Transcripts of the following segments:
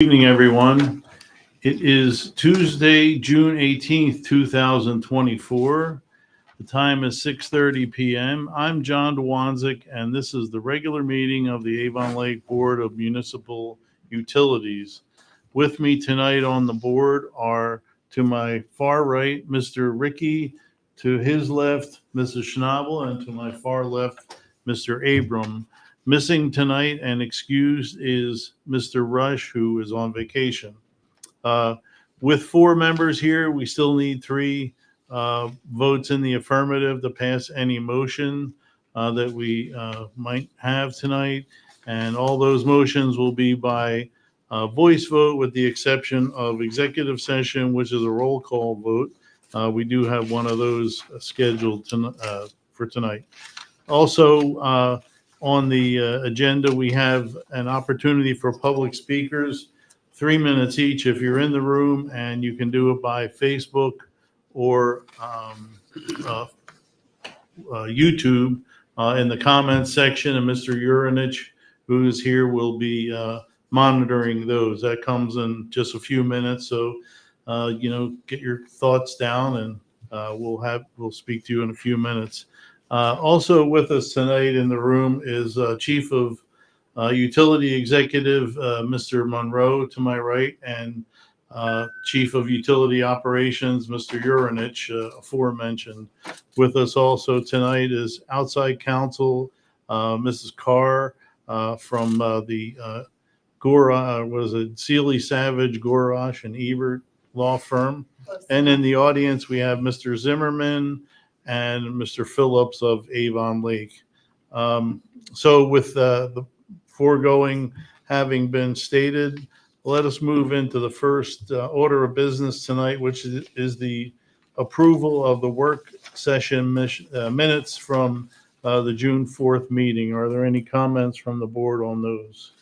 Evening, everyone. It is Tuesday, June 18th, 2024. The time is 6:30 p.m. I'm John DeWanzik, and this is the regular meeting of the Avon Lake Board of Municipal Utilities. With me tonight on the board are, to my far right, Mr. Ricky, to his left, Mrs. Schnabel, and to my far left, Mr. Abram. Missing tonight and excused is Mr. Rush, who is on vacation. With four members here, we still need three votes in the affirmative to pass any motion that we might have tonight. And all those motions will be by voice vote, with the exception of executive session, which is a roll call vote. We do have one of those scheduled for tonight. Also, on the agenda, we have an opportunity for public speakers, 3 minutes each if you're in the room, and you can do it by Facebook or YouTube in the comments section. And Mr. Urinich, who is here, will be monitoring those. That comes in just a few minutes, so get your thoughts down, and we'll speak to you in a few minutes. Also with us tonight in the room is Chief of Utility Executive, Mr. Monroe, to my right, and Chief of Utility Operations, Mr. Urinich, aforementioned. With us also tonight is outside counsel, Mrs. Carr, from the Sealy Savage, Gorosh, and Ebert law firm. And in the audience, we have Mr. Zimmerman and Mr. Phillips of Avon Lake. So with the foregoing having been stated, let us move into the first order of business tonight, which is the approval of the work session minutes from the June 4th meeting. Are there any comments from the board on those?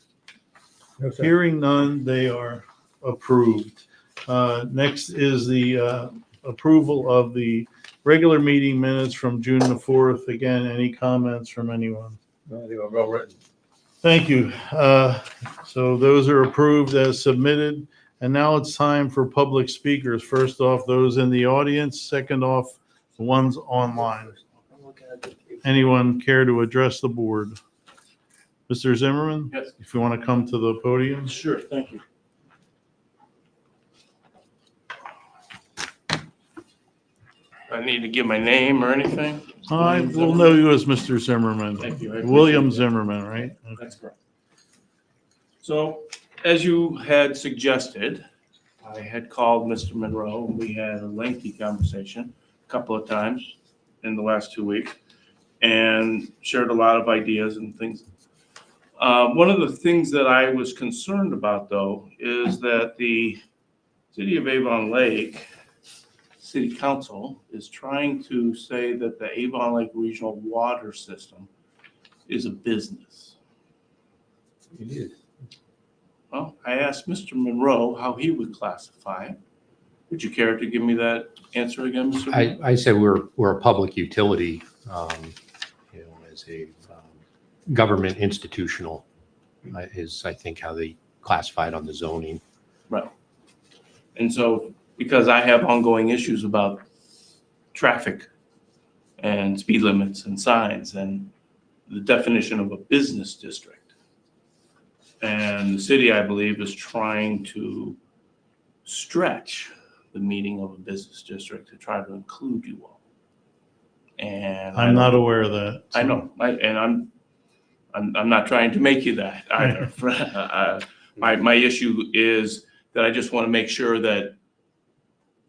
No, sir. Hearing none, they are approved. Next is the approval of the regular meeting minutes from June the 4th. Again, any comments from anyone? No, they were well written. Thank you. So those are approved as submitted. And now it's time for public speakers. First off, those in the audience. Second off, the ones online. Anyone care to address the board? Mr. Zimmerman? Yes. If you want to come to the podium. Sure, thank you. I need to give my name or anything? I will know you as Mr. Zimmerman. Thank you. I appreciate William that. Zimmerman, right? Okay. That's correct. So, as you had suggested, I had called Mr. Monroe, and we had a lengthy conversation a couple of times in the last 2 weeks, and shared a lot of ideas and things. One of the things that I was concerned about, though, is that the City of Avon Lake City Council is trying to say that the Avon Lake Regional Water System is a business. It is. Well, I asked Mr. Monroe how he would classify it. Would you care to give me that answer again, Mr. Monroe? I said we're a public utility, as a government institutional is, I think, how they classify it on the zoning. Right. And so, because I have ongoing issues about traffic and speed limits and signs and the definition of a business district. And the city, I believe, is trying to stretch the meaning of a business district to try to include you all. And I'm not aware of that. I know, and I'm not trying to make you that either. My issue is that I just want to make sure that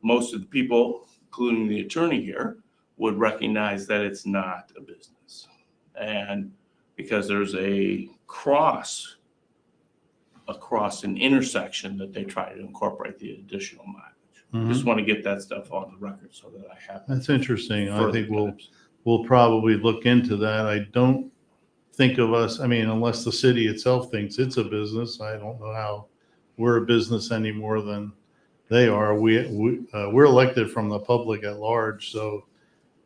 most of the people, including the attorney here, would recognize that it's not a business. And because there's a cross across an intersection that they try to incorporate the additional mileage. Just want to get that stuff on the record so that I have. That's interesting. I further think times. we'll probably look into that. I don't think of us, unless the city itself thinks it's a business. I don't know how we're a business any more than they are. We're elected from the public at large, so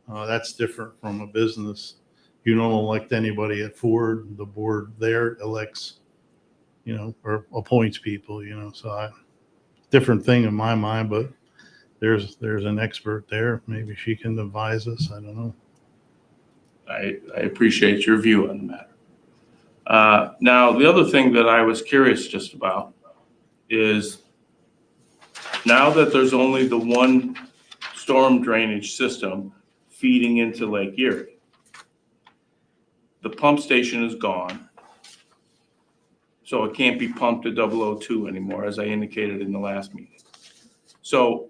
that's different from a business. You don't elect anybody at Ford. The board there elects or appoints people, so different thing in my mind, but there's an expert there. Maybe she can advise us. I don't know. I appreciate your view on the matter. Now, the other thing that I was curious just about is now that there's only the one storm drainage system feeding into Lake Erie, the pump station is gone. So it can't be pumped to 002 anymore, as I indicated in the last meeting. So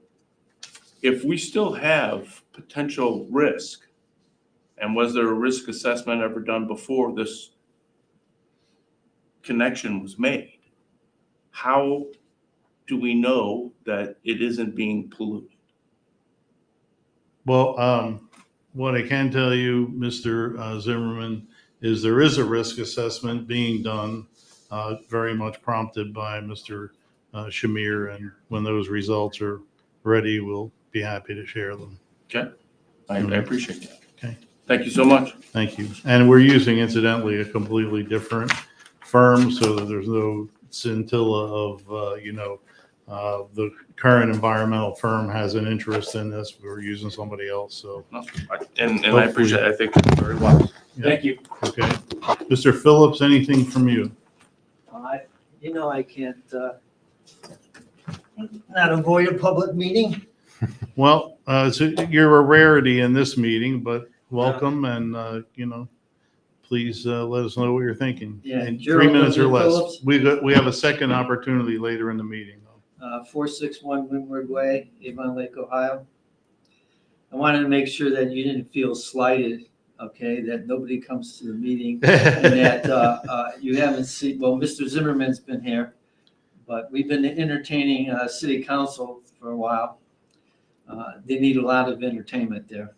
if we still have potential risk, and was there a risk assessment ever done before this connection was made? How do we know that it isn't being polluted? Well, what I can tell you, Mr. Zimmerman, is there is a risk assessment being done, very much prompted by Mr. Shamir, and when those results are ready, we'll be happy to share them. Okay, I appreciate that. Okay. Thank you so much. Thank you. And we're using, incidentally, a completely different firm, so that there's no scintilla of, the current environmental firm has an interest in this. We're using somebody else, so. No, and I appreciate it. I think it's very wise. Yeah. Thank you. Okay. Mr. Phillips, anything from you? I can't not avoid a public meeting. Well, so you're a rarity in this meeting, but welcome, and, please let us know what you're thinking. Yeah, In Gerald 3 minutes or W. less. Phillips. We have a second opportunity later in the meeting, though. 461 Windward Way, Avon Lake, Ohio. I wanted to make sure that you didn't feel slighted, okay, that nobody comes to the meeting and that you haven't seen, well, Mr. Zimmerman's been here, but we've been entertaining city council for a while. They need a lot of entertainment there.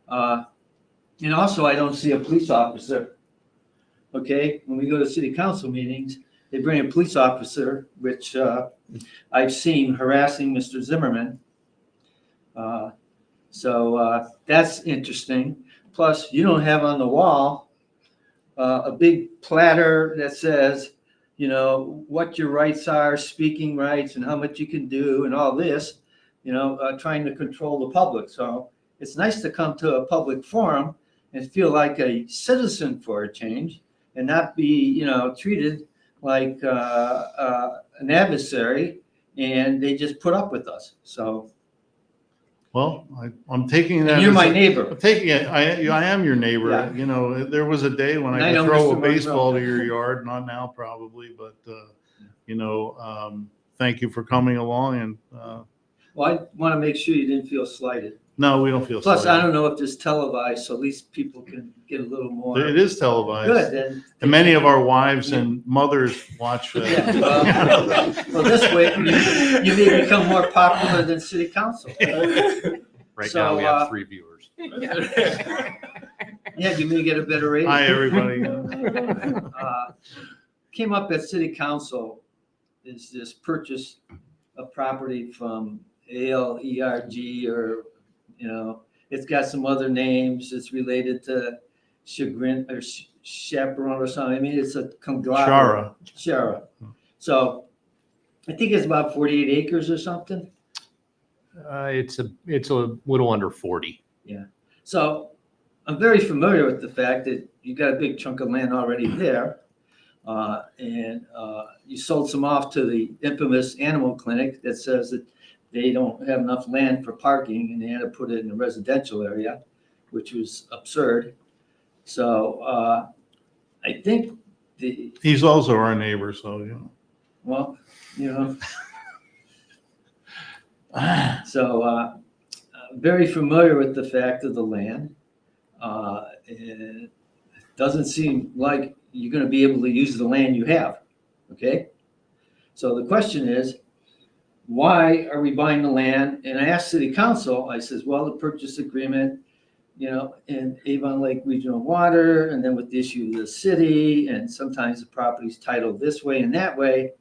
And also, I don't see a police officer, okay? When we go to city council meetings, they bring a police officer, which I've seen harassing Mr. Zimmerman. So that's interesting. Plus, you don't have on the wall a big platter that says, what your rights are, speaking rights, and how much you can do, and all this, trying to control the public. So it's nice to come to a public forum and feel like a citizen for a change, and not be, treated like an adversary, and they just put up with us. So, Well, I'm taking that. and you're as my a- neighbor. I'm taking it. I am your neighbor. Yeah. There was a day when And I I could know throw Mr. a baseball to Monroe. your yard. Not now, probably, but thank you for coming along. And Well, I want to make sure you didn't feel slighted. no, we don't feel. Plus, I slighted. don't know if this televised, so at least people can get a little more. It is televised. Good, then. And many of our wives and mothers watch. Yeah, well, this way, you may become more popular than city council. Right So, now, we have 3 viewers. Yeah, you may get a better rating. Hi, everybody. Came up at city council is this purchase of property from ALERG, or, it's got some other names. It's related to Chagrin or Chaperone or something. I mean, it's a conglomerate. Shara. So I think it's about 48 acres or something. It's a little under 40. So I'm very familiar with the fact that you got a big chunk of land already there. And you sold some off to the infamous animal clinic that says that they don't have enough land for parking, and they had to put it in a residential area, which was absurd. So I think He's also our neighbor, so well, so very familiar with the fact of the land. It doesn't seem like you're going to be able to use the land you have. Okay. So the question is, why are we buying the land? And I asked city council, I says, well, the purchase agreement, in Avon Lake Regional Water, and then with the issue of the city, and sometimes the property's titled this way and that way.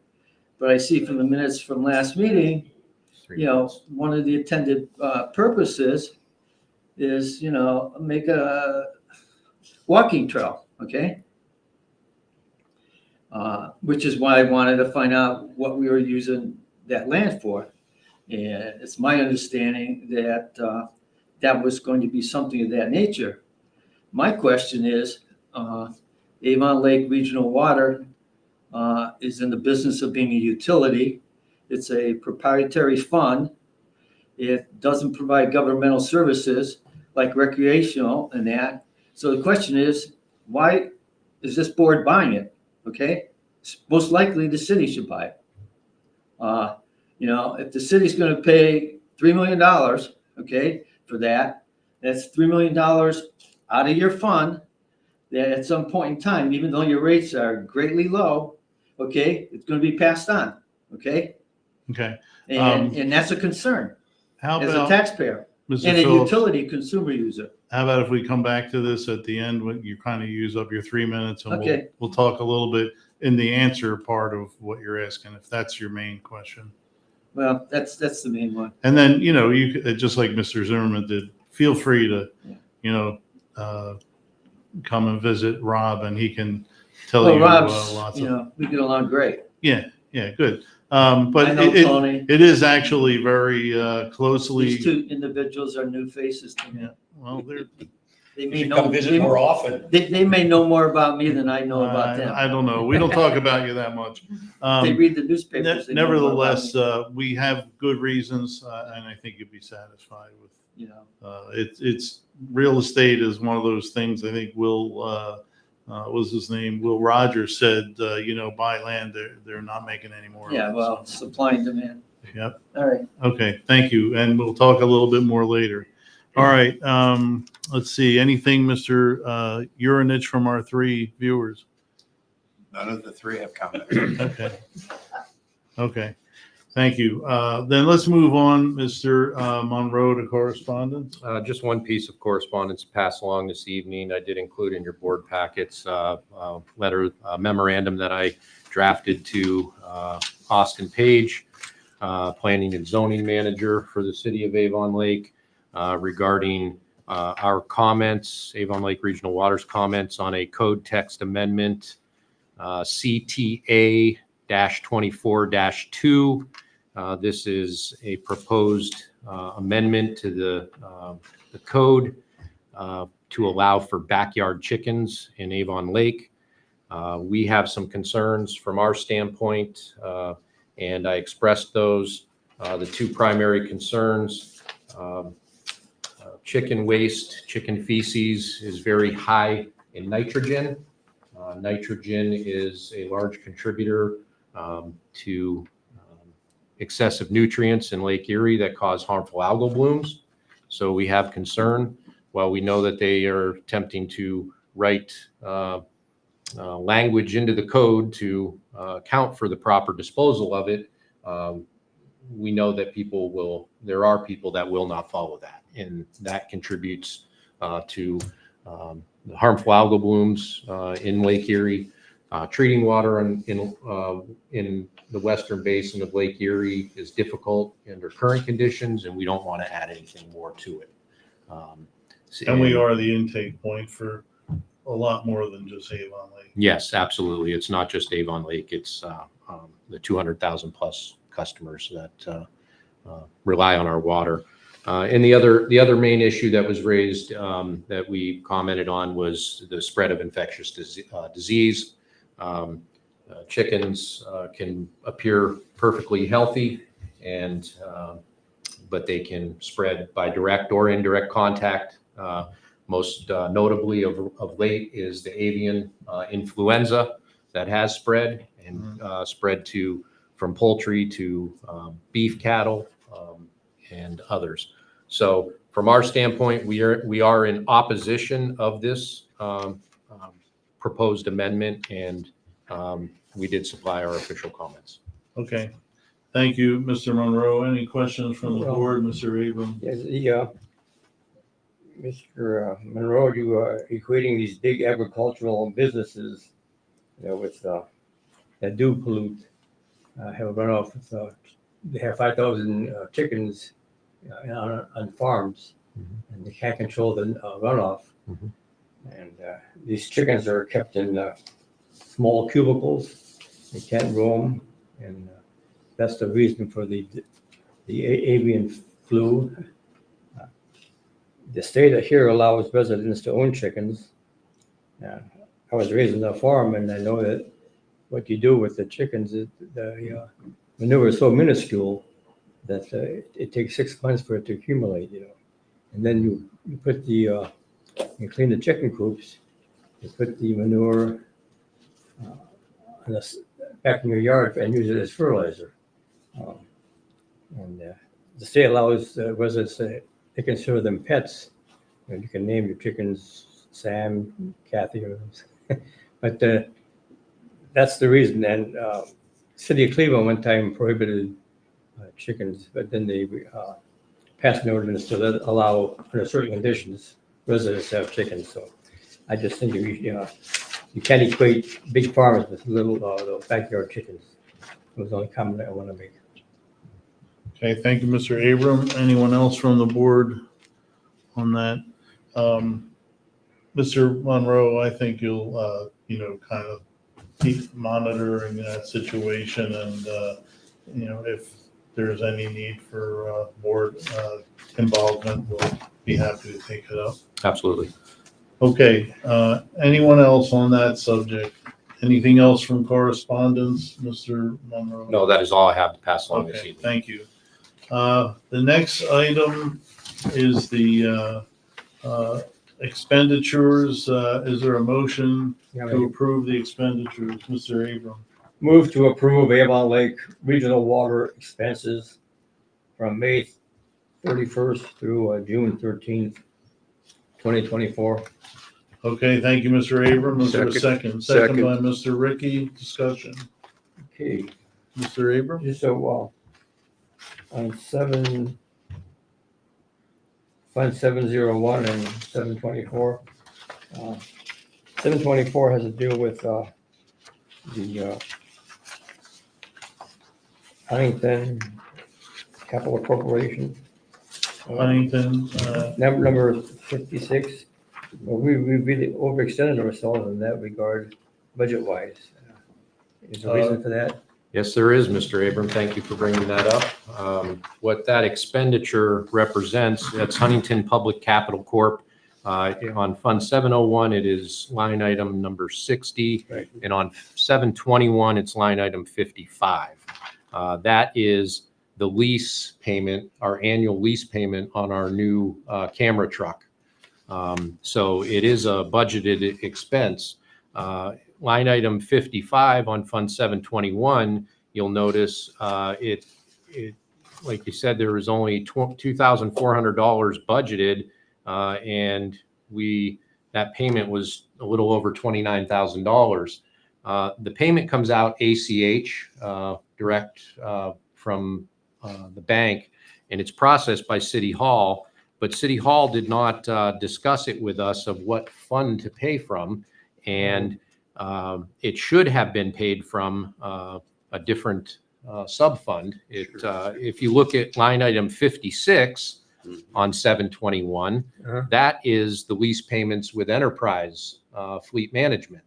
But I see from the minutes from last meeting, 3 one of the intended purposes is, make a walking trail, okay? which is why I wanted to find out what we were using that land for. And it's my understanding that that was going to be something of that nature. My question is, Avon Lake Regional Water is in the business of being a utility. It's a proprietary fund. It doesn't provide governmental services like recreational and that. So the question is, why is this board buying it? Okay, most likely the city should buy it. If the city's going to pay $3 million, okay, for that, that's $3 million out of your fund. That at some point in time, even though your rates are greatly low, okay, it's going to be passed on. Okay, Okay. and that's a concern How as a about, taxpayer Mr. and a Phillips, utility consumer user. how about if we come back to this at the end when you kind of use up your 3 minutes and Okay. we'll talk a little bit in the answer part of what you're asking, if that's your main question. Well, that's the main one. And then, you could, just like Mr. Zimmerman did, feel free to, come and visit Rob and he can tell Well, you Rob's, lots of, we get along great. yeah, good. I But know Tony. it is actually very closely, These two individuals are new faces to me. yeah, well, they're, They You may should know, come visit more often. they may know more about me than I know about them. I don't know. We don't talk about you that much. They read the newspapers. they know more about Nevertheless, me, we have good reasons, and I think you'd be satisfied with. It's real estate is one of those things. I think Will, was his name? Will Rogers said, buy land. They're not making any more. of Yeah, it, well, so. supply and demand. Yep. All right. Okay. Thank you, and we'll talk a little bit more later. All right. Let's see. Anything, Mr. Urinich, from our 3 viewers? None of the 3 have comments. Okay. Okay. Thank you. Then let's move on, Mr. Monroe, to correspondence. Just one piece of correspondence to pass along this evening. I did include in your board packets memorandum that I drafted to Austin Page, Planning and Zoning Manager for the city of Avon Lake, regarding our comments, Avon Lake Regional Water's comments on a code text amendment, CTA-24-2. This is a proposed amendment to the code to allow for backyard chickens in Avon Lake. We have some concerns from our standpoint, and I expressed those. The 2 primary concerns, chicken waste, chicken feces is very high in nitrogen. Nitrogen is a large contributor to excessive nutrients in Lake Erie that cause harmful algal blooms. So we have concern. While we know that they are attempting to write language into the code to account for the proper disposal of it, we know that there are people that will not follow that. And that contributes to the harmful algal blooms in Lake Erie. Treating water in the western basin of Lake Erie is difficult under current conditions, and we don't want to add anything more to it. And we are the intake point for a lot more than just Avon Lake. Yes, absolutely. It's not just Avon Lake. It's the 200,000 plus customers that rely on our water. And the other main issue that was raised that we commented on was the spread of infectious disease. Chickens can appear perfectly healthy, but they can spread by direct or indirect contact. Most notably of late is the avian influenza that has spread and spread from poultry to beef cattle and others. So from our standpoint, we are in opposition of this proposed amendment, and we did supply our official comments. Okay. Thank you, Mr. Monroe. Any questions from the board, Mr. Abram? Yes, Mr. Monroe, you are equating these big agricultural businesses, with that do pollute, have a runoff. So they have 5,000 chickens on farms, and they can't control the runoff. Mhm. And these chickens are kept in small cubicles, They can't roam, and that's the reason for the avian flu. The state of here allows residents to own chickens. I was raised on a farm, and I know that what you do with the chickens is the manure is so minuscule that it takes 6 months for it to accumulate, And then you put you clean the chicken coops, you put the manure back in your yard and use it as fertilizer. And the state allows residents they consider them pets. You can name your chickens Sam, Kathy, or but that's the reason. And City of Cleveland one time prohibited chickens, but then they passed an ordinance to allow, under certain conditions, residents to have chickens. So I just think you can't equate big farmers with little backyard chickens. It was the only comment I want to make. Okay, thank you, Mr. Abram. Anyone else from the board on that? Mr. Monroe, I think you'll, kind of keep monitoring that situation, and, if there's any need for board involvement, we'll be happy to take it up. Absolutely. Okay, anyone else on that subject? Anything else from correspondence, Mr. Monroe? No, that is all I have to pass along this Okay, evening. thank you. The next item is the expenditures. Is there a motion to approve the expenditures? Mr. Abram. Move to approve Avon Lake Regional Water expenses from May 31st through June 13th, 2024. Okay, thank you, Mr. Abram. Is there a second? Second by Second. Mr. Ricky. Discussion. Okay, Mr. Abram? just so on Fund 701 and 724. 724 has to do with the Huntington Capital Corporation. Huntington, Number 56. Well, we really overextended ourselves in that regard, budget-wise. Is there a reason for that? Yes, there is, Mr. Abram. Thank you for bringing that up. What that expenditure represents, that's Huntington Public Capital Corp. On Fund 701, it is line item number 60. Right. And on 721, it's line item 55. That is the lease payment, our annual lease payment on our new camera truck. So it is a budgeted expense. Line item 55 on Fund 721, you'll notice it like you said, there was only $2,400 budgeted, and that payment was a little over $29,000. The payment comes out ACH, direct from the bank, and it's processed by City Hall. But City Hall did not discuss it with us of what fund to pay from, and it should have been paid from a different sub-fund. If you look at line item 56 on 721, that is the lease payments with Enterprise Fleet Management,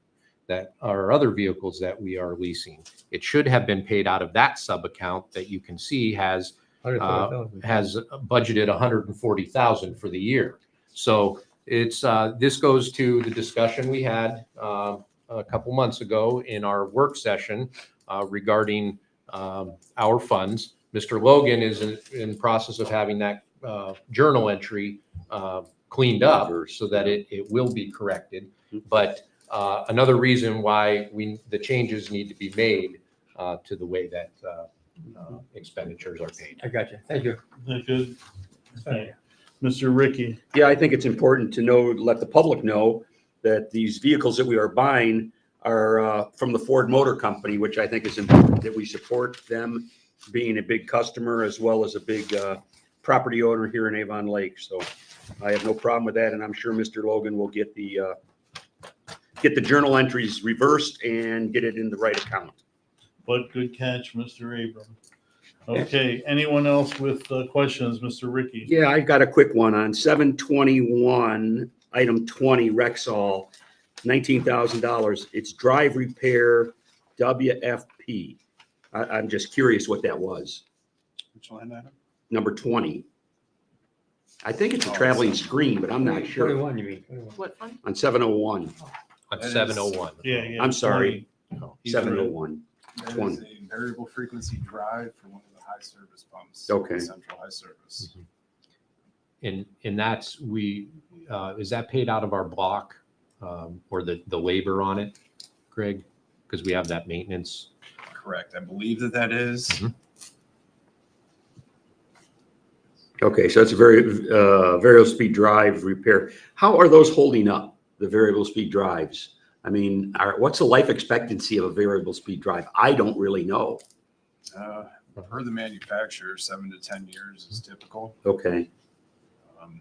that are other vehicles that we are leasing. It should have been paid out of that sub-account that you can see has budgeted $140,000 for the year. So it's this goes to the discussion we had a couple months ago in our work session regarding our funds. Mr. Logan is in process of having that journal entry cleaned up so that it will be corrected. But another reason why the changes need to be made to the way that expenditures are paid. I got you. Thank you. is that good? Okay. Mr. Ricky. Yeah, I think it's important to let the public know that these vehicles that we are buying are from the Ford Motor Company, which I think is important that we support them being a big customer as well as a big property owner here in Avon Lake. So I have no problem with that, and I'm sure Mr. Logan will get the journal entries reversed and get it in the right account. But good catch, Mr. Abram. Okay, anyone else with questions? Mr. Ricky? Yeah, I've got a quick one on 721, item 20, Rexall, $19,000. It's drive repair WFP P. I'm just curious what that was. Which line item? Number 20. I think it's a Oh, traveling it's- screen, but I'm not sure. 21, you mean? 21. What fund? On 701, On That is- 701. Yeah. I'm sorry. 20. He's 701. That 20. is a variable frequency drive for one of the high service pumps. Okay. Central high service. And that's, is that paid out of our block, or the labor on it, Greg? Because we have that maintenance. Correct. I believe that is. Mhm. Okay, so it's a variable speed drive repair. How are those holding up, the variable speed drives? I mean, what's the life expectancy of a variable speed drive? I don't really know. Per the manufacturer, 7 to 10 years is typical. Okay, And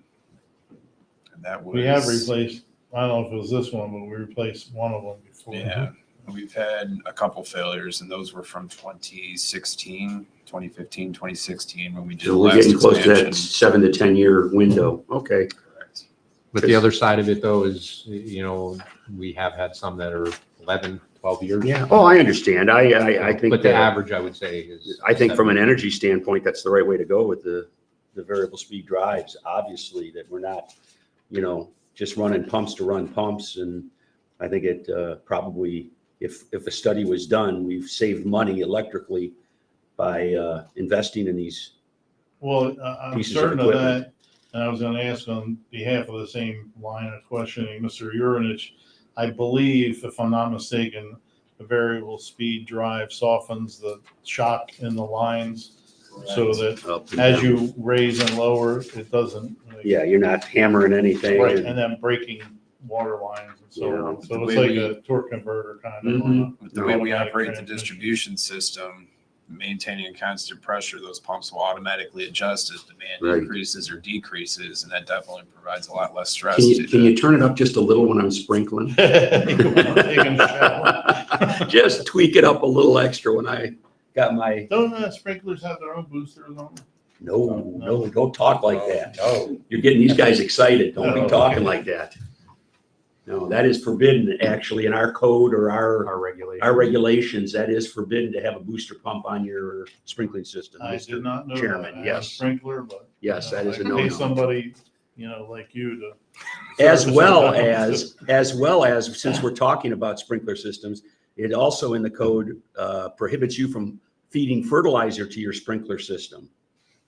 that was. We have replaced, I don't know if it was this one, but we replaced one of them before. Yeah, we've had a couple failures and those were from 2016, 2015, 2016 when we did the so we're last getting close to expansion. that 7 to 10 year window. Okay, Correct. But the other side of it, though, is, we have had some that are 11, 12 years. yeah. Oh, I understand. I think But the that- average, I would say, is. I think from an energy standpoint, that's the right way to go with the variable speed drives. Obviously, that we're not, just running pumps to run pumps. And I think it probably, if a study was done, we've saved money electrically by investing in these. Well, I'm Pieces of certain of equipment. that, and I was gonna ask on behalf of the same line of questioning, Mr. Urinich, I believe, if I'm not mistaken, the variable speed drive softens the shock in the lines so that up and as down. you raise and lower, it doesn't. Yeah, you're not hammering anything. Right, and then breaking water lines and so on. The So way it's like we- a torque converter kind Mhm. of. With the way we automatic operate the transmission. distribution system, maintaining a constant pressure, those pumps will automatically adjust as demand Right. increases or decreases, and that definitely provides a lot less stress. Can you turn it up just a little when I'm sprinkling? Taking a shower. Just tweak it up a little extra when I got my, Don't sprinklers have their own boosters on them? no, don't talk like that. No. You're getting these guys excited. Don't be No. talking like that. No, that is forbidden actually in our code or Our regulation. our regulations. That is forbidden to have a booster pump on your sprinkling system. I Mr. did not know that. Chairman, I have a yes. Sprinkler, but. Yes, that is a I no-no. Pay somebody, like you to. As service well it. as, since we're talking about sprinkler systems, it also in the code prohibits you from feeding fertilizer to your sprinkler system,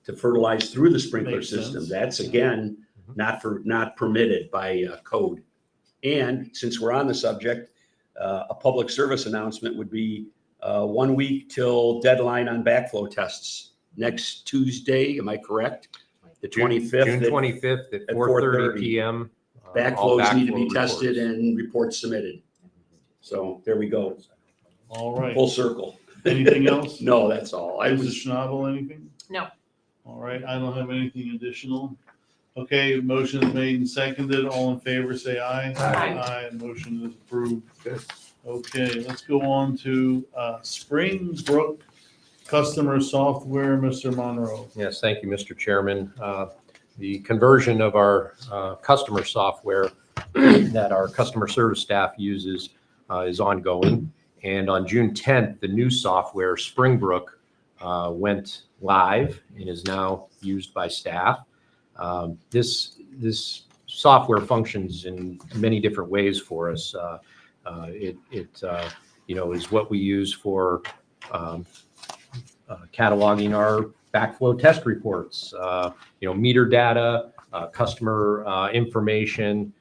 to fertilize through the sprinkler Makes system. sense. That's again, not permitted by code. And since we're on the subject, a public service announcement would be 1 week till deadline on backflow tests. Next Tuesday, am I correct? The 25th. June 25th at 4:30 PM. all Backflows need to be backflow tested reports. and reports submitted. So there we go. All right. Full circle. Anything else? No, that's all. I Mrs. was, Schnabel, anything? No. All right, I don't have anything additional. Okay, motion is made and seconded. All in favor, say aye. Aye. Aye, motion is approved. Okay, let's go on to Springbrook Customer Software, Mr. Monroe. Yes, thank you, Mr. Chairman. The conversion of our customer software that our customer service staff uses is ongoing. And on June 10th, the new software, Springbrook, went live and is now used by staff. This software functions in many different ways for us. It is what we use for cataloging our backflow test reports, meter data, customer information,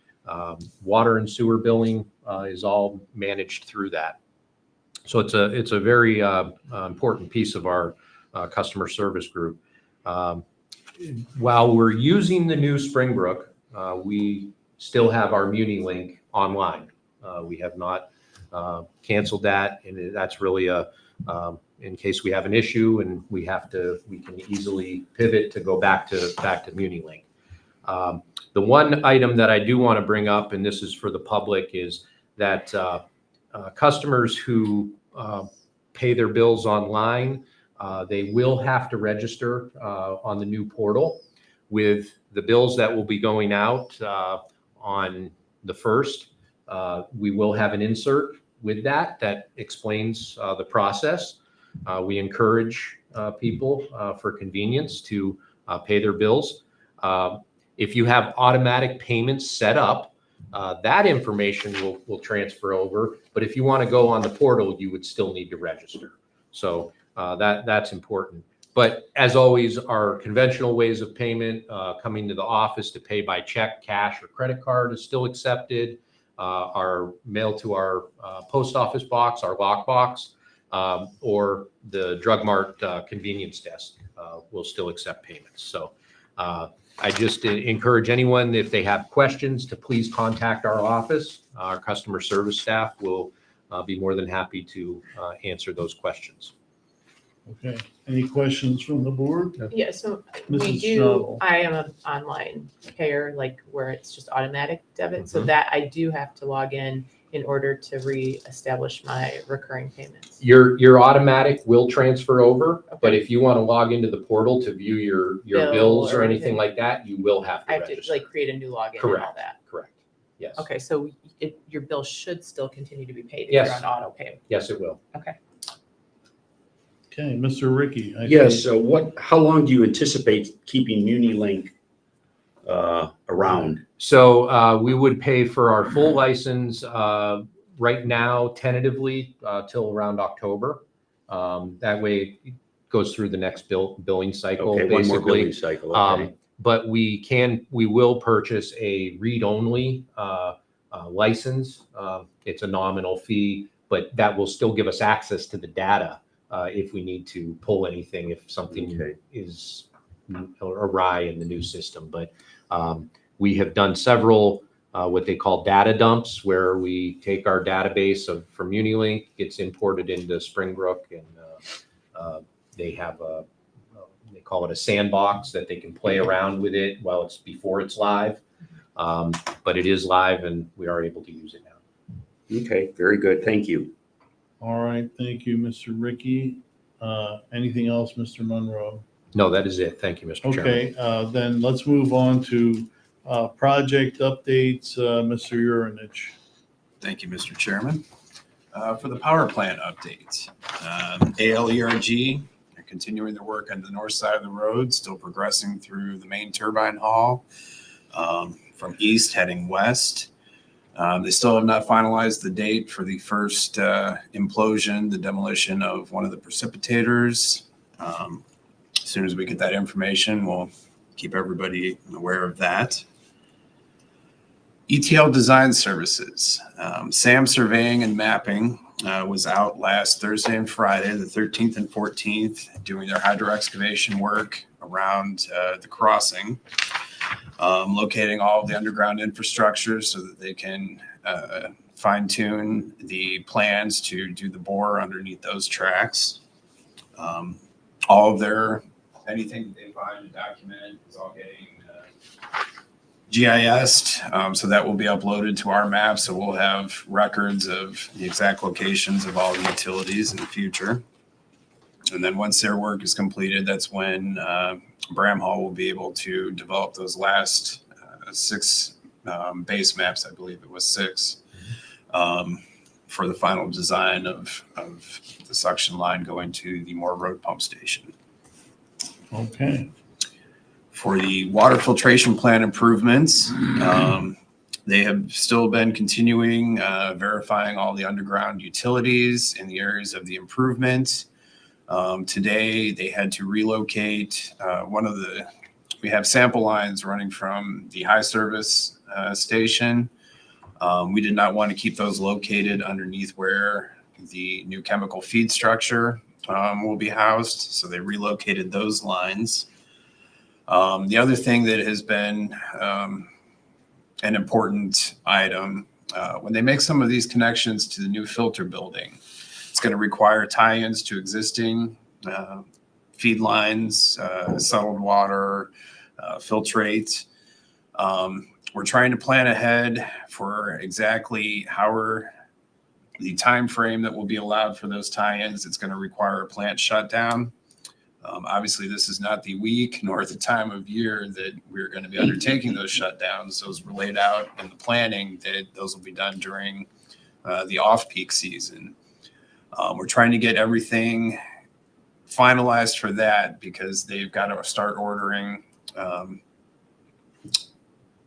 water and sewer billing is all managed through that. So it's a very important piece of our customer service group. While we're using the new Springbrook, we still have our MuniLink online. We have not canceled that, and that's really in case we have an issue and we can easily pivot to go back to MuniLink. The one item that I do want to bring up, and this is for the public, is that customers who pay their bills online, they will have to register on the new portal with the bills that will be going out on the 1st. We will have an insert with that explains the process. We encourage people for convenience to pay their bills. If you have automatic payments set up, that information will transfer over. But if you want to go on the portal, you would still need to register. So that's important. But as always, our conventional ways of payment, coming to the office to pay by check, cash, or credit card is still accepted. Our mail to our post office box, our lock box, or the Drug Mart convenience desk will still accept payments. So I just encourage anyone, if they have questions, to please contact our office. Our customer service staff will be more than happy to answer those questions. Okay. Any questions from the board? Yeah, so we Mrs. do, Schnabel. I am an online payer, like where it's just automatic debit, so Mhm. that I do have to log in order to reestablish my recurring payments. Your automatic will transfer over, but Okay. if you want to log into the portal to view your Bill bills or or anything anything. like that, you will have I to have to register. like create a new login and all Correct. that. Correct. Yes. Okay, so your bill should still continue to be paid if you're Yes. on auto pay. Yes, it will. Okay, Mr. Ricky. I Yes, see- so how long do you anticipate keeping MuniLink around? So we would pay for our full license right now, tentatively, till around October. That way it goes through the next billing cycle, Okay, one more basically. billing cycle, okay. But we will purchase a read-only license. It's a nominal fee, but that will still give us access to the data if we need to pull anything, if something Okay. is awry in the new system. But we have done several what they call data dumps, where we take our database from MuniLink, gets imported into Springbrook, and they have they call it a sandbox that they can play around with it before it's live. But it is live, and we are able to use it now. Okay, very good, thank you. All right, thank you, Mr. Ricky. Anything else, Mr. Monroe? No, that is it. Thank you, Mr. Chairman. Okay, then let's move on to project updates, Mr. Urinich. Thank you, Mr. Chairman. For the power plant update, ALERG are continuing their work on the north side of the road, still progressing through the main turbine hall from east heading west. They still have not finalized the date for the first implosion, the demolition of one of the precipitators. As soon as we get that information, we'll keep everybody aware of that. ETL Design Services. SAM Surveying and Mapping was out last Thursday and Friday, the 13th and 14th, doing their hydro excavation work around the crossing, locating all of the underground infrastructure so that they can fine tune the plans to do the bore underneath those tracks. All of anything that they find and document is all getting GIS'd, so that will be uploaded to our map. So we'll have records of the exact locations of all the utilities in the future. And then once their work is completed, that's when Bramhall will be able to develop those last 6 base maps. I believe it was 6 for the final design of the suction line going to the Moore Road pump station. Okay. For the water filtration plant improvements, they have still been continuing verifying all the underground utilities in the areas of the improvement. Today, they had to relocate we have sample lines running from the high service station. We did not want to keep those located underneath where the new chemical feed structure will be housed, so they relocated those lines. The other thing that has been an important item, when they make some of these connections to the new filter building, it's going to require tie-ins to existing feed lines, settled water, filtrate. We're trying to plan ahead for exactly the time frame that will be allowed for those tie-ins. It's going to require a plant shutdown. Obviously, this is not the week nor the time of year that we're going to be undertaking those shutdowns. Those were laid out in the planning that those will be done during the off-peak season. We're trying to get everything finalized for that because they've got to start ordering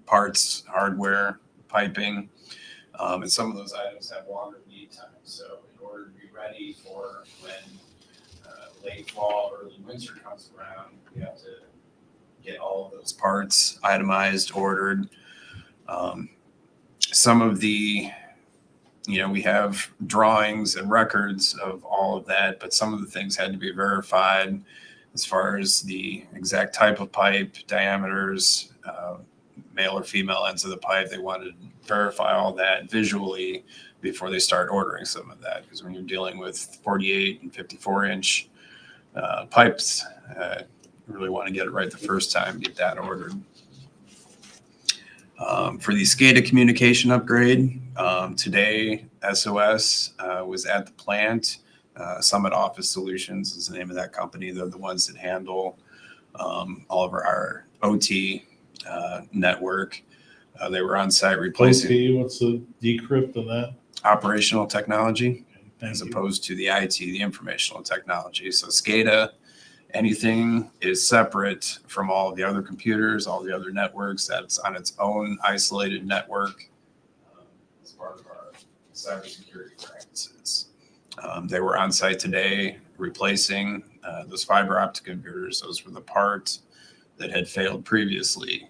parts, hardware, piping, and some of those items have longer lead times. So in order to be ready for when late fall, early winter comes around, we have to get all of those parts itemized, ordered. Some of the, we have drawings and records of all of that, but some of the things had to be verified as far as the exact type of pipe, diameters, male or female ends of the pipe. They wanted to verify all that visually before they start ordering some of that. Because when you're dealing with 48 and 54-inch pipes, you really want to get it right the first time, get that ordered. For the SCADA communication upgrade, today SOS was at the plant. Summit Office Solutions is the name of that company. They're the ones that handle all of our OT network. They were on site replacing OT, what's the decrypt of that? operational technology Thank as you. opposed to the IT, the informational technology. So SCADA, anything is separate from all of the other computers, all the other networks. That's on its own isolated network as part of our cybersecurity practices. They were on site today replacing those fiber optic converters. Those were the parts that had failed previously.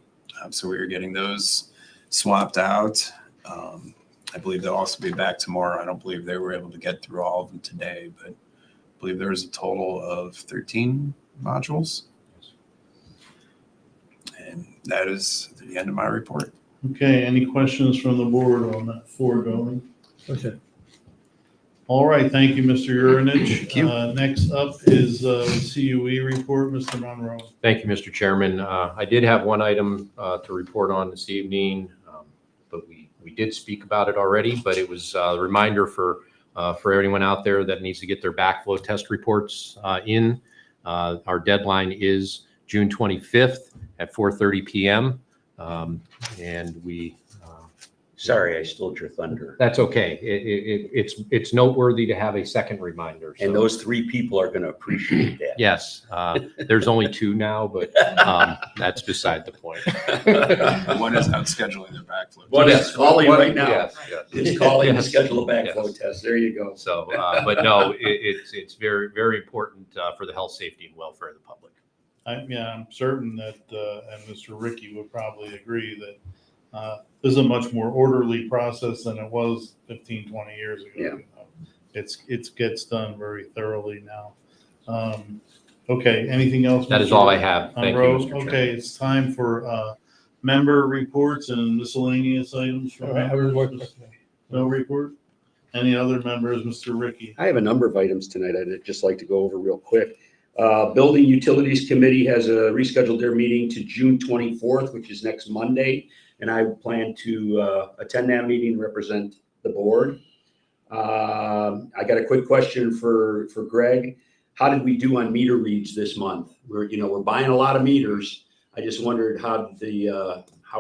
So we were getting those swapped out. I believe they'll also be back tomorrow. I don't believe they were able to get through all of them today, but I believe there was a total of 13 modules. And that is the end of my report. Okay, any questions from the board on that foregoing? Okay. All right, thank you, Mr. Urinich. Thank you. Next up is the CUE report, Mr. Monroe. Thank you, Mr. Chairman. I did have one item to report on this evening, but we did speak about it already, but it was a reminder for anyone out there that needs to get their backflow test reports in. Our deadline is June 25th at 4:30 p.m. And we Sorry, I stole your thunder. that's okay. It's noteworthy to have a second reminder. And so- those three people are going to appreciate that. Yes, there's only two now, but that's beside the point. One is out scheduling their backflow. One is calling right now. Yes, yes. It's calling to Yes. schedule a backflow Yes. test. There you go. So, but no, it's very, very important for the health, safety, and welfare of the public. I'm certain that, and Mr. Ricky would probably agree that this is a much more orderly process than it was 15, 20 years ago. Yeah. It gets done very thoroughly now. Okay, anything else? That is Mr. all I have. Thank you, Monroe? Mr. Chairman. Okay, it's time for member reports and miscellaneous items from All right, I will work members. with No report? Any other members, Mr. Ricky? I have a number of items tonight I'd just like to go over real quick. Building Utilities Committee has rescheduled their meeting to June 24th, which is next Monday. And I plan to attend that meeting and represent the board. I got a quick question for Greg. How did we do on meter reads this month? We're buying a lot of meters. I just wondered how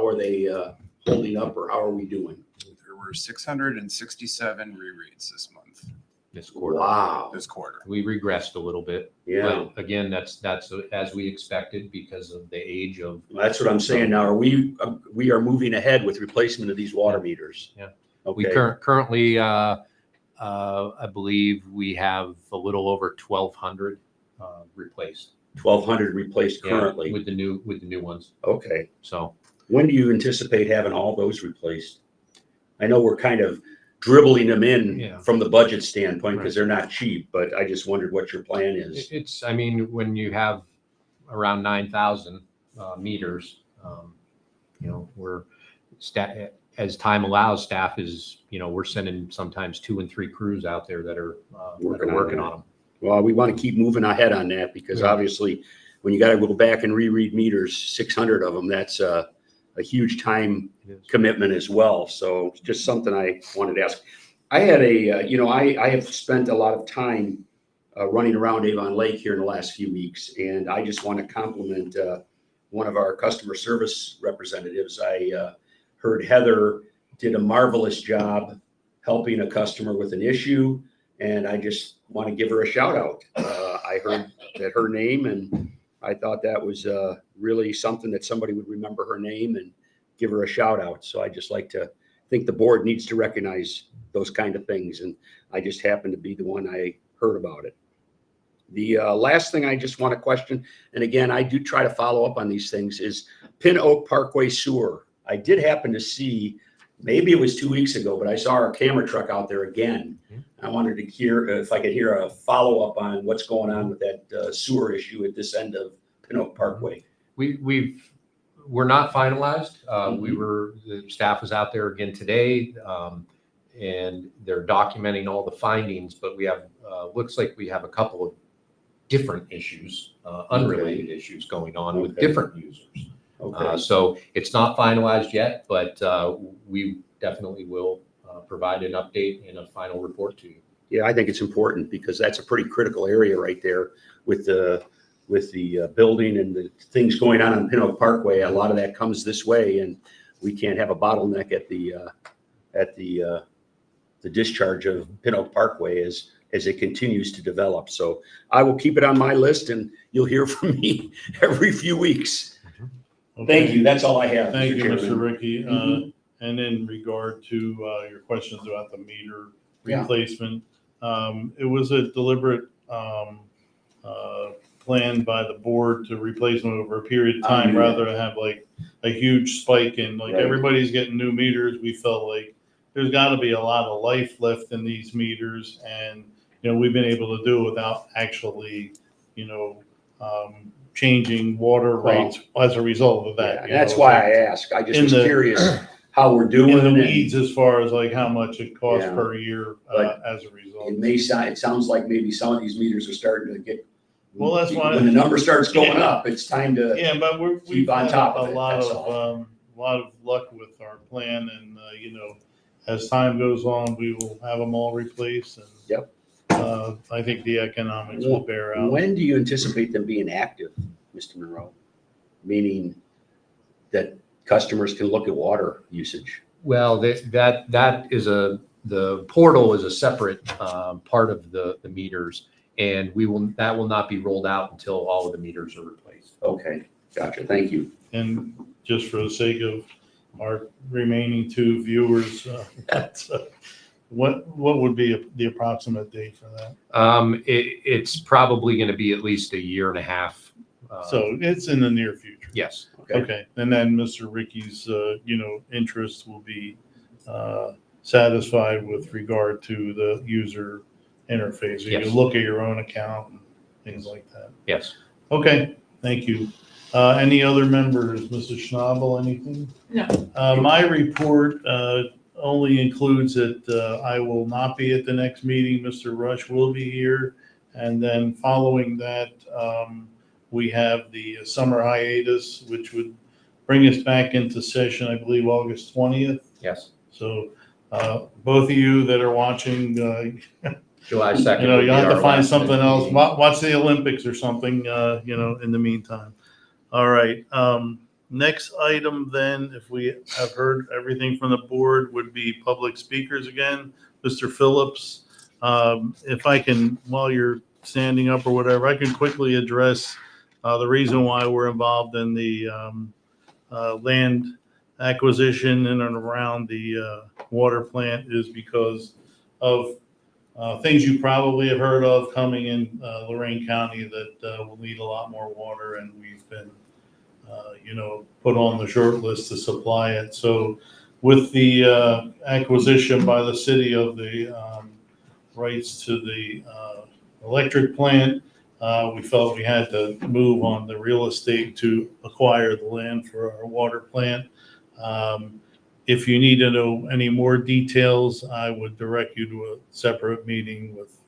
are they holding up, or how are we doing? There were 667 rereads this month, This quarter. Wow. this quarter. We regressed a little bit. Yeah, But again, that's as we expected because of the age of. that's what I'm saying now. We are moving ahead with replacement of these water meters. Yeah. Okay. We currently, I believe we have a little over 1,200 replaced. 1,200 replaced Yeah, currently. with the new ones. Okay. So When do you anticipate having all those replaced? I know we're kind of dribbling them in Yeah. from the budget standpoint because they're not cheap, but I just wondered what your plan is. it's, I mean, when you have around 9,000 meters, we're as time allows, staff is, we're sending sometimes 2 and 3 crews out there that are working on them. Well, we want to keep moving ahead on that because Yeah. obviously when you got to go back and reread meters, 600 of them, that's a huge time commitment as well. So just something I wanted to ask. I had I have spent a lot of time running around Avon Lake here in the last few weeks, and I just want to compliment one of our customer service representatives. I heard Heather did a marvelous job helping a customer with an issue. And I just want to give her a shout out. I heard that her name, and I thought that was really something that somebody would remember her name and give her a shout out. So I just like to think the board needs to recognize those kind of things. And I just happened to be the one I heard about it. The last thing I just want to question, and again, I do try to follow up on these things, is Pin Oak Parkway Sewer. I did happen to see, maybe it was 2 weeks ago, but I saw our camera truck out there again. I wanted to hear if I could hear a follow-up on what's going on with that sewer issue at this end of Pin Oak Parkway. We're not finalized. The staff was out there again today, and they're documenting all the findings, but we have, looks like we have a couple of different issues, unrelated issues going on with different users. Okay. So it's not finalized yet, but we definitely will provide an update and a final report to you. Yeah, I think it's important because that's a pretty critical area right there with the building and the things going on Pin Oak Parkway. A lot of that comes this way, and we can't have a bottleneck at the discharge of Pin Oak Parkway as it continues to develop. So I will keep it on my list, and you'll hear from me every few weeks. Thank you. That's all I have. Thank you, Chairman. Mr. Ricky. Mhm. And in regard to your questions about the meter Yeah. replacement, it was a deliberate plan by the board to replace them over a period of time knew that. rather than have like a huge spike in, like Right. everybody's getting new meters. We felt like there's got to be a lot of life left in these meters, and we've been able to do it without actually changing water rates as a result of Yeah, that. and that's why I asked. I just In was the- curious how we're doing. in the and weeds as far as like how much it costs Yeah. per year But as a result. It sounds like maybe some of these meters are starting to get. Well, that's why- When the number starts going Yeah. up, it's time to. Yeah, but we've keep on had top a of it, lot that's of luck with our plan, and as time goes on, we will have them all replaced. And Yep. I think the economics will bear out. When do you anticipate them being active, Mr. Monroe? Meaning that customers can look at water usage. Well, that is the portal is a separate part of the meters, and that will not be rolled out until all of the meters are replaced. Okay, gotcha. Thank you. And just for the sake of our remaining two viewers, what would be the approximate date for that? It's probably going to be at least a year and a half. So it's in the near future. Yes. Okay, and then Mr. Ricky's, interest will be satisfied with regard to the user interface. You Yes. can look at your own account and things like that. Yes. Okay, thank you. Any other members? Mrs. Schnabel, anything? No. My report only includes that I will not be at the next meeting. Mr. Rush will be here. And then following that, we have the summer hiatus, which would bring us back into session, I believe, August 20th. Yes. So both of you that are watching, July 2nd. will be you'll have our to find last something else. meeting. Watch the Olympics or something, in the meantime. All right. Next item then, if we have heard everything from the board, would be public speakers again. Mr. Phillips, if I can, while you're standing up or whatever, I can quickly address the reason why we're involved in the land acquisition in and around the water plant is because of things you probably have heard of coming in Lorraine County that will need a lot more water, and we've been, put on the short list to supply it. So with the acquisition by the city of the rights to the electric plant, we felt we had to move on the real estate to acquire the land for our water plant. If you need to know any more details, I would direct you to a separate meeting with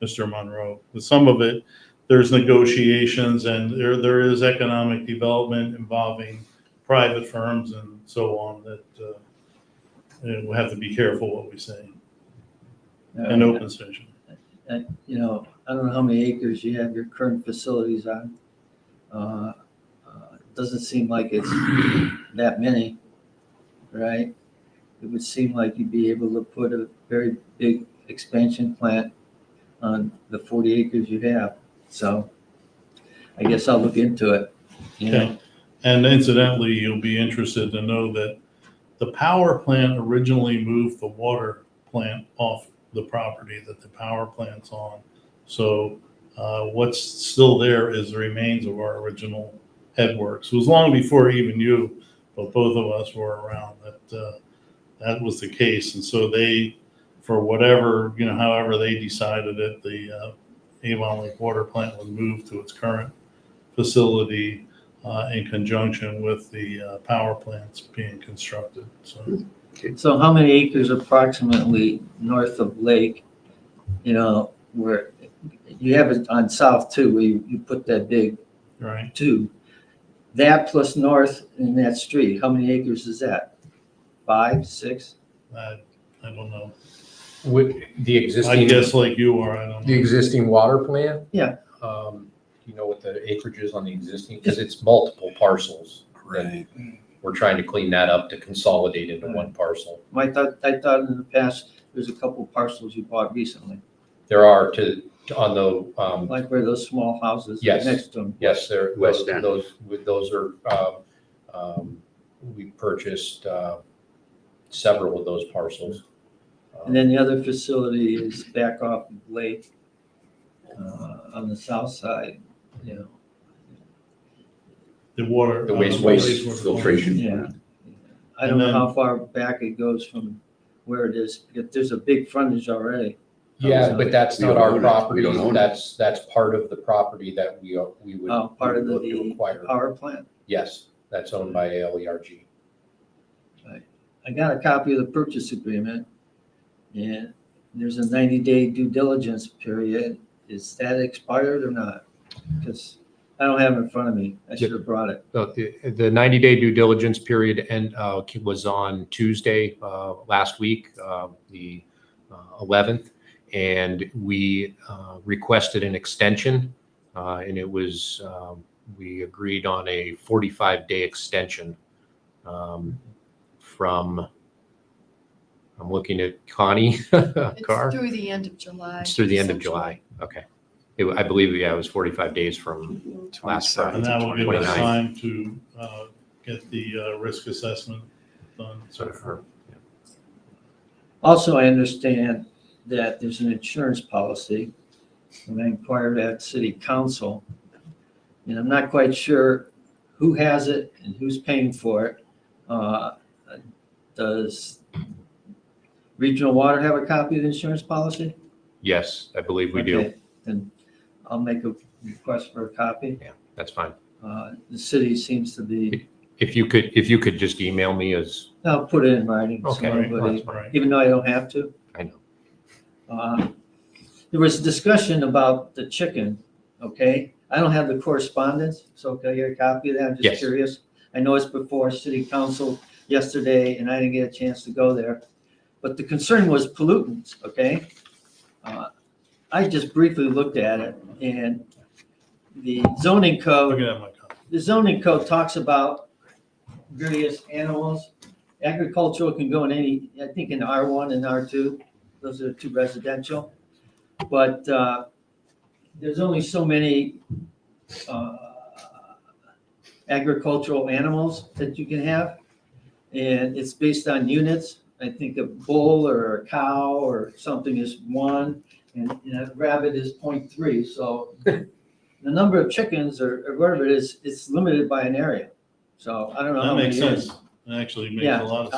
Mr. Monroe. With some of it, there's negotiations and there is economic development involving private firms and so on that we have to be careful what we say in open session. I don't know how many acres you have your current facilities on. It doesn't seem like it's that many, right? it would seem like you'd be able to put a very big expansion plant on the 40 acres you have. So I guess I'll look into it. You know? Okay. And incidentally, you'll be interested to know that the power plant originally moved the water plant off the property that the power plant's on. So what's still there is the remains of our original headworks. It was long before even you, but both of us were around that was the case. And so they, for whatever, however they decided it, the Avon Lake Water Plant was moved to its current facility in conjunction with the power plants being constructed. So how many acres approximately north of Lake, where you have it on south too, where you put that big Right. tube? That plus north in that street, how many acres is that? 5, 6? I don't know. With the I existing, guess like you are, I don't the know. existing water plant? Yeah. Do you know what the acreage is on the existing? Because it's multiple parcels. Right. We're trying to clean that up to consolidate into one parcel. I thought in the past, there's a couple parcels you bought recently, There are on the, like where those small houses are Yes. next to them. yes, there, West End. those are, we purchased several of those parcels. And then the other facility is back off of Lake on the south side, The water. The waste filtration. Yeah. I don't know how far back it goes from where it is. There's a big frontage already. Yeah, but that's We not don't our own it. property. We don't own it. That's part of the property that we would. Part of we would look to the acquire. power plant. Yes, that's owned by LERG. I got a copy of the purchase agreement, and there's a 90-day due diligence period. Is that expired or not? Because I don't have it in front of me. I should have brought it. The 90-day due diligence period was on Tuesday last week, the 11th, and we requested an extension, and it was, we agreed on a 45-day extension from, I'm looking at Connie Carr. It's through the end of July. It's through the end of July. Okay. I believe, it was 45 days from last Friday. And that will give us 29th. time to get the risk assessment done. Also, I understand that there's an insurance policy, and I inquired at city council, and I'm not quite sure who has it and who's paying for it. Does Regional Water have a copy of the insurance policy? Yes, I believe we do. Okay, then I'll make a request for a copy. That's fine. The city seems to be, If you could just email me I'll put it in writing. so Okay, nobody- that's Right. even though I don't have to. I know. There was discussion about the chicken, okay? I don't have the correspondence, so can I get a copy of that? I'm Yes. just curious. I know it's before city council yesterday, and I didn't get a chance to go there. But the concern was pollutants, okay? I just briefly looked at it, and the zoning code, Looking at my copy. the zoning code talks about various animals. Agricultural can go in any, I think in R1 and R2, those are the two residential. But there's only so many agricultural animals that you can have. And it's based on units. I think a bull or a cow or something is 1, and a rabbit is 0.3. So the number of chickens or whatever it is, it's limited by an area. So I don't know That how many makes it is. sense. It actually makes Yeah, a lot of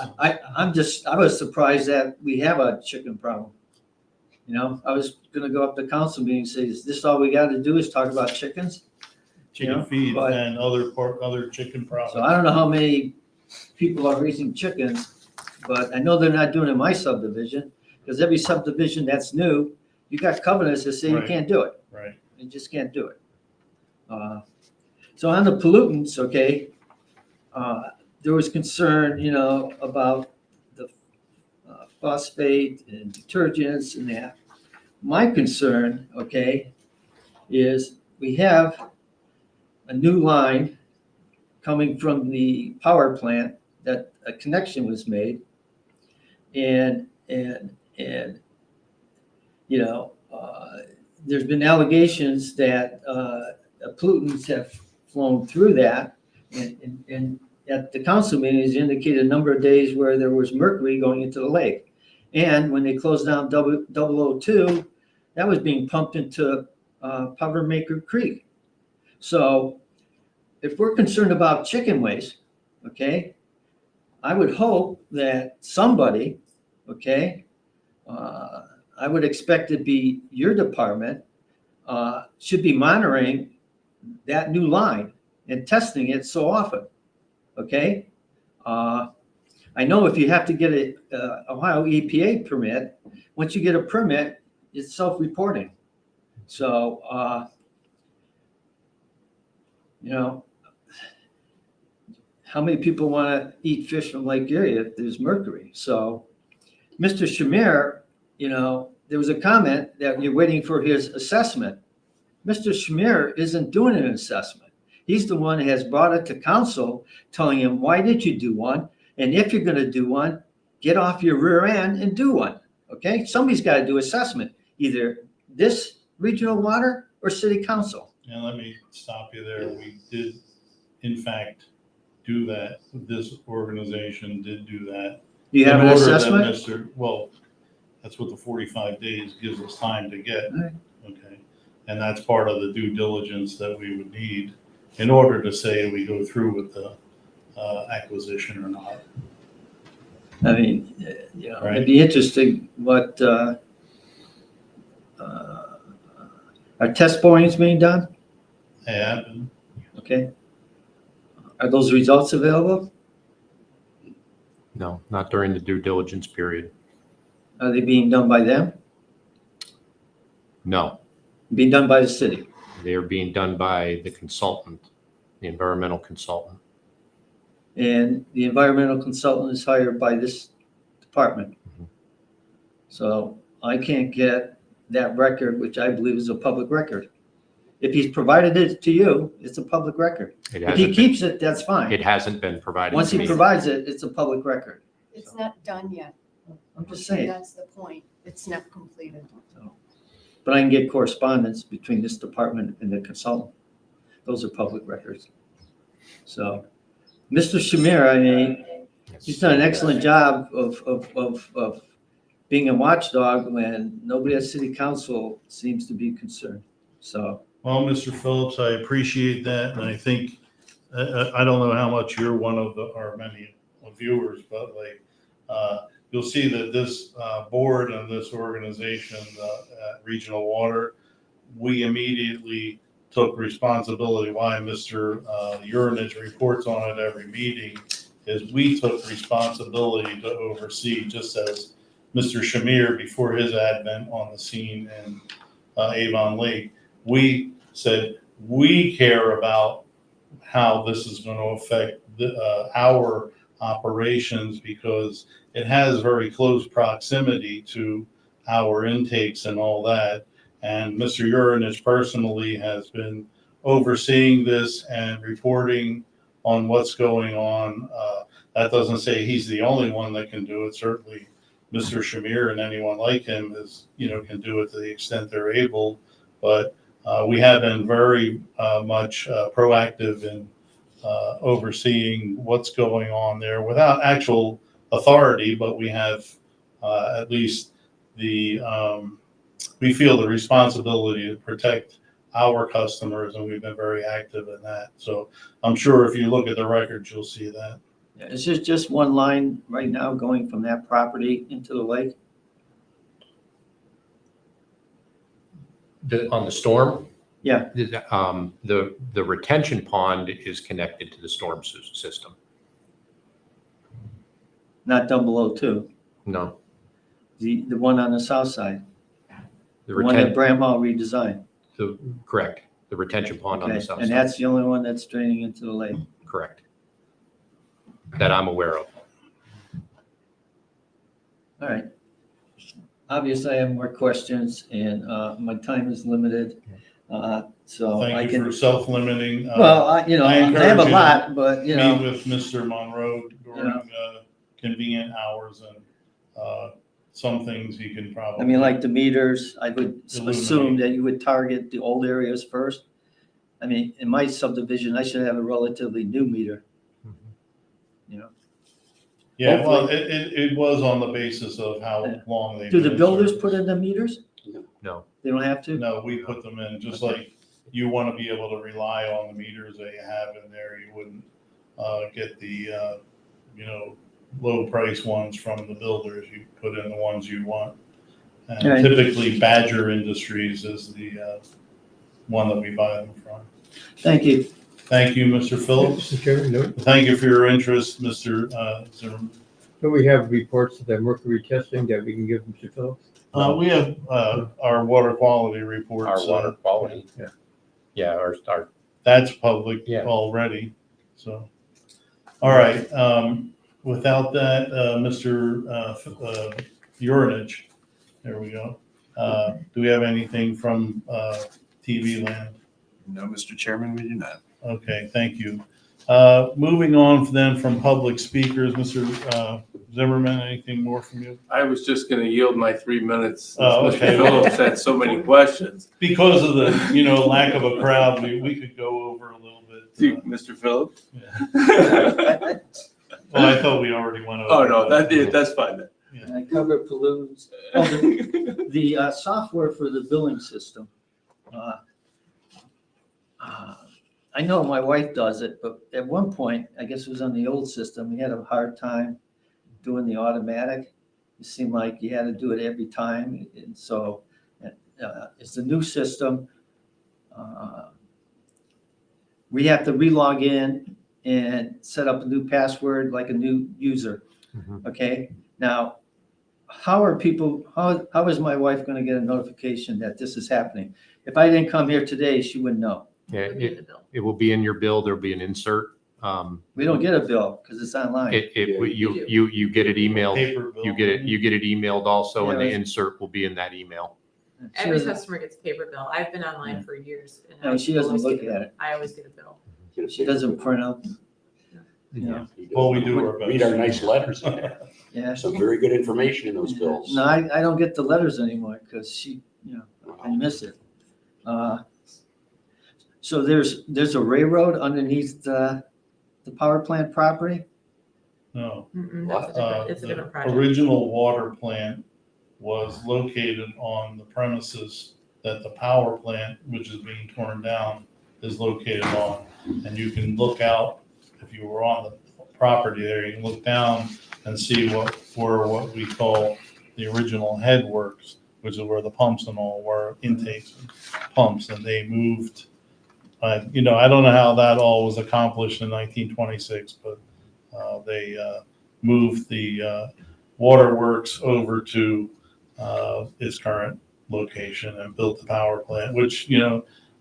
sense. I was surprised that we have a chicken problem. I was gonna go up to council meeting and say, is this all we gotta do is talk about chickens? Chicken feed but- and other chicken products. So I don't know how many people are raising chickens, but I know they're not doing it in my subdivision, because every subdivision that's new, you got covenants that say you Right. can't do it. Right. You just can't do it. So on the pollutants, okay, there was concern, about the phosphate and detergents and that. My concern, okay, is we have a new line coming from the power plant that a connection was made. and, you know, there's been allegations that, pollutants have flown through that. And at the council meetings indicated a number of days where there was mercury going into the lake. And when they closed down 002, that was being pumped into Powder Maker Creek. So if we're concerned about chicken waste, okay, I would hope that somebody, okay, I would expect it to be your department, should be monitoring that new line and testing it so often, okay? I know if you have to get a Ohio EPA permit, once you get a permit, it's self-reporting. So, you know, how many people want to eat fish from Lake Erie if there's mercury? So, Mr. Shamir, you know, there was a comment that you're waiting for his assessment. Mr. Shamir isn't doing an assessment. He's the one that has brought it to council, telling him, why did you do one? And if you're going to do one, get off your rear end and do one. Okay? Somebody's got to do assessment, either this regional water or city council. And let me stop you there. We did, in fact, do that. This organization did do that. Do you have In an order that assessment? Well, that's what the 45 days gives us time to get. All right. Okay. And that's part of the due diligence that we would need in order to say we go through with the acquisition or not. I mean, you know, Right. it'd be interesting what, are test borings being done? And Okay. Are those results available? No, not during the due diligence period. Are they being done by them? No, Being done by the city? they are being done by the consultant, the environmental consultant. And the environmental consultant is hired by this department. Mhm. So I can't get that record, which I believe is a public record. If he's provided it to you, it's a public record. It If he hasn't, keeps it, that's it fine. hasn't been provided Once to he me. provides it, it's a public record. It's not done yet. I'm just saying. That's the point. It's not completed. But I can get correspondence between this department and the consultant. Those are public records. So, Mr. Shamir, I mean, he's done an excellent job of being a watchdog when nobody at city council seems to be concerned. So, well, Mr. Phillips, I appreciate that. And I think, I don't know how much you're one of our many viewers, but like, you'll see that this board and this organization, Regional Water, we immediately took responsibility. Why Mr. Urinage reports on it every meeting is we took responsibility to oversee, just as Mr. Shamir, before his advent on the scene in Avon Lake, we said, we care about how this is going to affect our operations because it has very close proximity to our intakes and all that. And Mr. Urinich personally has been overseeing this and reporting on what's going on. That doesn't say he's the only one that can do it. Certainly, Mr. Shamir and anyone like him is, can do it to the extent they're able. But we have been very much proactive in overseeing what's going on there without actual authority, but we have at least we feel the responsibility to protect our customers, and we've been very active in that. So I'm sure if you look at the records, you'll see that. yeah, is there just one line right now going from that property into the lake? On the storm? Yeah. The retention pond is connected to the storm system. Not 002, No, the one on the south side, the the one that retention, Bram Hall redesigned. correct, the retention pond on the Okay, south and side, that's the only one that's draining into the lake. correct. That I'm aware of. All right. Obviously, I have more questions and my time is limited. So I Thank you can, for self-limiting. well, I I have encourage a you to lot, but meet with Mr. Monroe during convenient hours, and Some things you can probably. I mean, like the meters, I would assume Illuminate. that you would target the old areas first. I mean, in my subdivision, I should have a relatively new meter, you know. Yeah, well, it was on the basis of how Yeah. long they've Do been the in builders service. put in the meters? No. They don't have to? No, we put them in, just like you want to be able to rely on the meters that you have in there. You wouldn't get the, low price ones from the builders. You put in the ones you want. And Right. typically Badger Industries is the one that we buy them from. Thank you. Thank you, Mr. Phillips. Mr. Chairman, Thank you for your interest, Mr. Zimmerman. do we have reports of the mercury testing that we can give Mr. Phillips? We have our water quality reports. Our water quality. Yeah. Yeah, our That's public Yeah. already, so. All right, without that, Mr. Urinich, there we go. Do we have anything from TV land? No, Mr. Chairman, we do not. Okay, thank you. Moving on then from public speakers, Mr. Zimmerman, anything more from you? I was just gonna yield my 3 minutes. Oh, okay. Mr. Phillips had so many questions. Because of the, lack of a crowd, we could go over a little bit. Mr. Phillips? Yeah. Well, I thought we already went over. Oh, no, that's fine then. I cover pollutants. Oh, the software for the billing system. I know my wife does it, but at one point, I guess it was on the old system, we had a hard time doing the automatic. It seemed like you had to do it every time, and so it's the new system. We have to re-log in and set up a new password like a new user. Okay, now, how is my wife gonna get a notification that this is happening? If I didn't come here today, she wouldn't know. Yeah, it will be in your bill. There'll be an insert. We don't get a bill because it's online. You get it emailed. Paper bill. You get it emailed also, and the Yeah. insert will be in that email. Every customer gets paper bill. I've been online for years. And No, I she doesn't always look get a- at it. I always get a bill. She doesn't print out, you know, Well, we do our best. Read our nice letters in there. yeah. Some very good information in those bills. No, I don't get the letters anymore because I miss it. So there's a railroad underneath the power plant property? No. It's a different The project. original water plant was located on the premises that the power plant, which is being torn down, is located on. And you can look out, if you were on the property there, you can look down and see what we call the original headworks, which is where the pumps and all were, intakes and pumps, and they moved. I don't know how that all was accomplished in 1926, but they moved the waterworks over to its current location and built the power plant, which,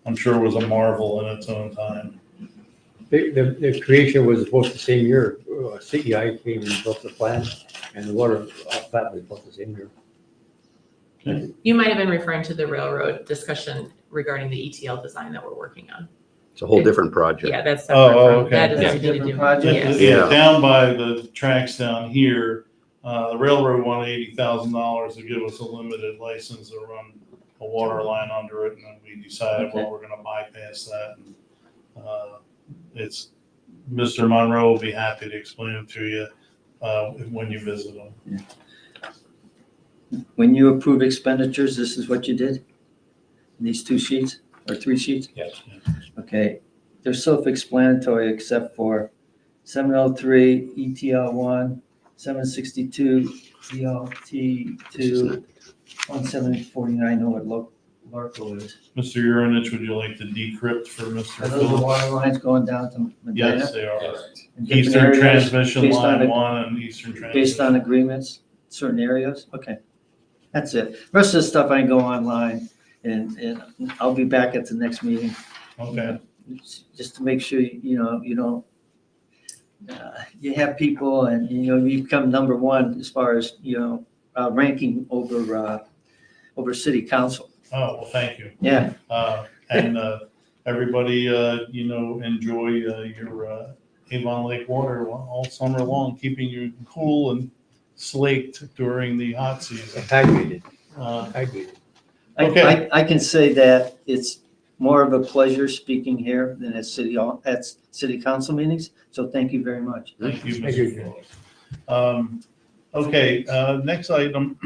I'm sure was a marvel in its own time. The creation was both the same year. CEI came and built the plant, and the water plant was built the same year. You might have been referring to the railroad discussion regarding the ETL design that we're working on. It's a whole different project. Yeah, that's Oh, separate from, okay. that is Yeah. nothing to do. Different project? Yes. Yeah. Down by the tracks down here, the railroad wanted $80,000 to give us a limited license to run a water line under it, and then we decided, well, we're gonna bypass that. And, it's, Mr. Monroe will be happy to explain it to you when you visit him. When you approve expenditures, this is what you did? These 2 sheets or 3 sheets? Yes. Okay, they're self-explanatory except for 703 ETL1, 762 ELT2, 1749, I know what Larco is. Mr. Urinich, would you like to decrypt for Mr. Are those the Phillips? water lines going down to Medina? Yes, they are. In different Eastern areas Transmission based on Line the- 1 and Eastern Transmission. Based on agreements, certain areas? Okay, that's it. Rest of the stuff I can go online and I'll be back at the next meeting. Okay. Just to make sure, you don't, you have people and, you become number one as far as, ranking over city council. Oh, well, thank you. Yeah, And everybody, enjoy your Avon Lake water all summer long, keeping you cool and slaked during the hot season. Hydrated, Uh, hydrated. Okay. I can say that it's more of a pleasure speaking here than at city council meetings. So thank you very much. Thank you, Thank Mr. you. Okay, next item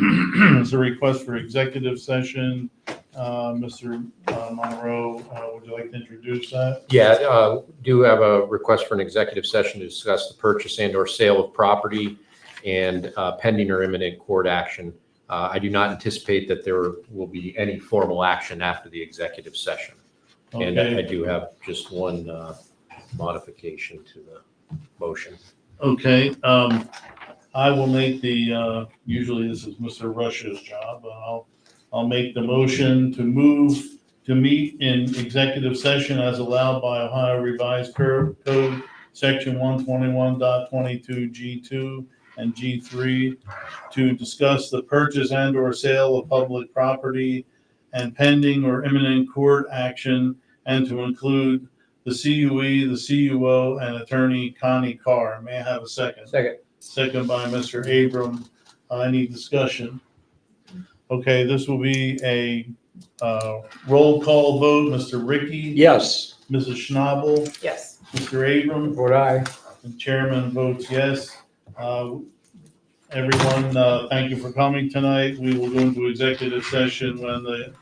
is a request for executive session. Mr. Monroe, would you like to introduce that? Yeah, do have a request for an executive session to discuss the purchase and or sale of property and pending or imminent court action. I do not anticipate that there will be any formal action after the executive session. And I Okay, do have just one modification to the motion. okay, I will make the, usually this is Mr. Rush's job, but I'll make the motion to move to meet in executive session as allowed by Ohio Revised Code, Section 121.22 G2 and G3, to discuss the purchase and or sale of public property and pending or imminent court action, and to include the CUE, the CUO, and Attorney Connie Carr. May I have a second? Second. Second by Mr. Abram. Any discussion? Okay, this will be a roll call vote. Mr. Ricky? Yes. Mrs. Schnabel? Yes. Mr. Abram? Vote aye. And chairman votes yes. Everyone, thank you for coming tonight. We will go into executive session when the